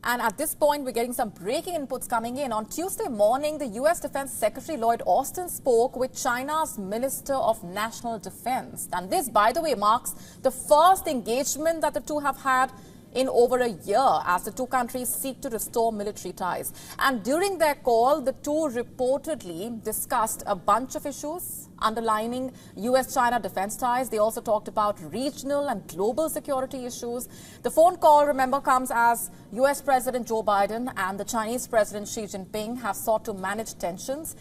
And at this point, we're getting some breaking inputs coming in. On Tuesday morning, the U.S. Defense Secretary Lloyd Austin spoke with China's Minister of National Defense. And this, by the way, marks the first engagement that the two have had in over a year as the two countries seek to restore military ties. And during their call, the two reportedly discussed a bunch of issues underlining U.S.-China defense ties. They also talked about regional and global security issues. The phone call, remember, comes as U.S. President Joe Biden and the Chinese President Xi Jinping have sought to manage tensions.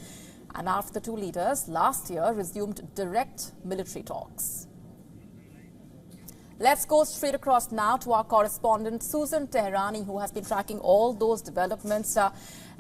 And after the two leaders last year resumed direct military talks. Let's go straight across now to our correspondent Susan Teherani, who has been tracking all those developments,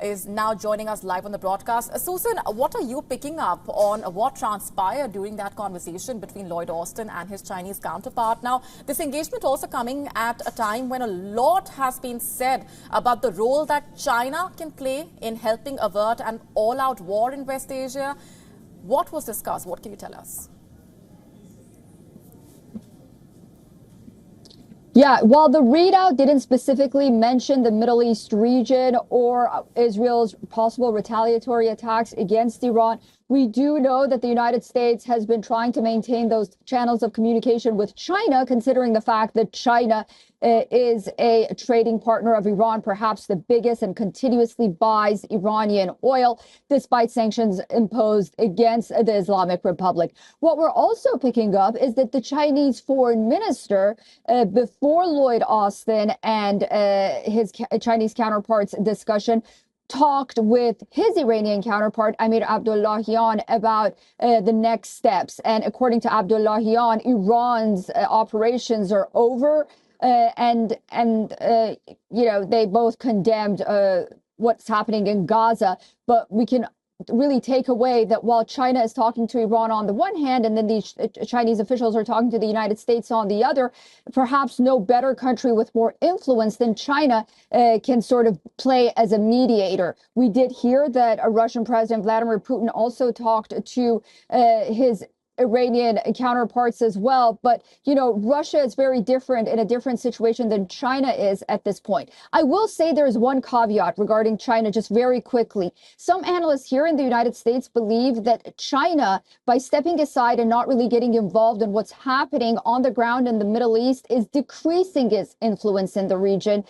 is now joining us live on the broadcast. Susan, what are you picking up on what transpired during that conversation between Lloyd Austin and his Chinese counterpart? Now, this engagement also coming at a time when a lot has been said about the role that China can play in helping avert an all-out war in West Asia. What was discussed? What can you tell us? Yeah, while the readout didn't specifically mention the Middle East region or Israel's possible retaliatory attacks against Iran, we do know that the United States has been trying to maintain those channels of communication with China, considering the fact that China is a trading partner of Iran, perhaps the biggest, and continuously buys Iranian oil, despite sanctions imposed against the Islamic Republic. What we're also picking up is that the Chinese foreign minister, before Lloyd Austin and his Chinese counterparts discussion, talked with his Iranian counterpart, Amir Abdullahian, about the next steps. And according to Abdullahian, Iran's operations are over. And you know, they both condemned what's happening in Gaza. But we can really take away that while China is talking to Iran on the one hand, and then these Chinese officials are talking to the United States on the other, perhaps no better country with more influence than China can sort of play as a mediator. We did hear that a Russian President Vladimir Putin also talked to his Iranian counterparts as well. But, you know, Russia is very different in a different situation than China is at this point. I will say there is one caveat regarding China, just very quickly. Some analysts here in the United States believe that China, by stepping aside and not really getting involved in what's happening on the ground in the Middle East, is decreasing its influence in the region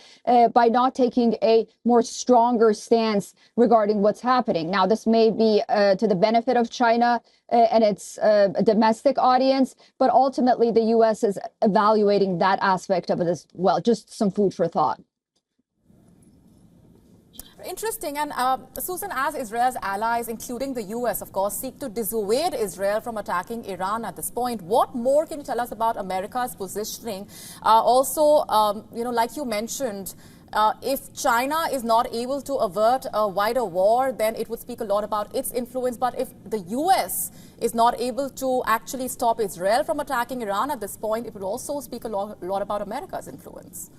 by not taking a more stronger stance regarding what's happening. Now, this may be to the benefit of China and its domestic audience, but ultimately the U.S. is evaluating that aspect of it as well. Just some food for thought. Interesting. And Susan, as Israel's allies, including the U.S., of course, seek to dissuade Israel from attacking Iran at this point, what more can you tell us about America's positioning? Also, you know, like you mentioned, if China is not able to avert a wider war, then it would speak a lot about its influence. But if the U.S. is not able to actually stop Israel from attacking Iran at this point, it would also speak a lot about America's influence.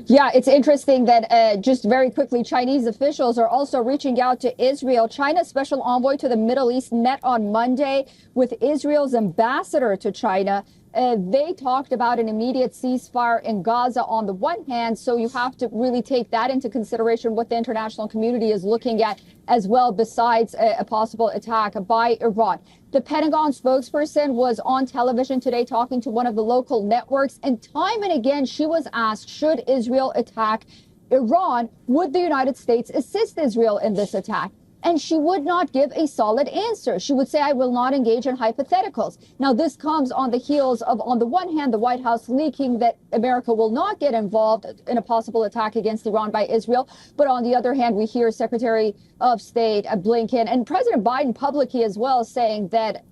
Yeah, it's interesting that just very quickly, Chinese officials are also reaching out to Israel. China's special envoy to the Middle East met on Monday with Israel's ambassador to China. They talked about an immediate ceasefire in Gaza on the one hand, so you have to really take that into consideration, what the international community is looking at as well, besides a possible attack by Iran. The Pentagon spokesperson was on television today talking to one of the local networks, and time and again she was asked, should Israel attack Iran, would the United States assist Israel in this attack? And she would not give a solid answer. She would say, I will not engage in hypotheticals. Now, this comes on the heels of, on the one hand, the White House leaking that America will not get involved in a possible attack against Iran by Israel. But on the other hand, we hear Secretary of State Blinken and President Biden publicly as well saying that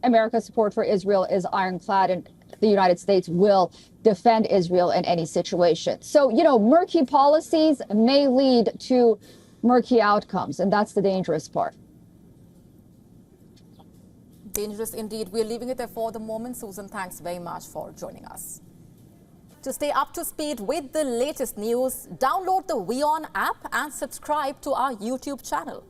America's support for Israel is ironclad and the United States will defend Israel in any situation. So, you know, murky policies may lead to murky outcomes, and that's the dangerous part. Dangerous indeed. We're leaving it there for the moment. Susan, thanks very much for joining us. To stay up to speed with the latest news, download the WION app and subscribe to our YouTube channel.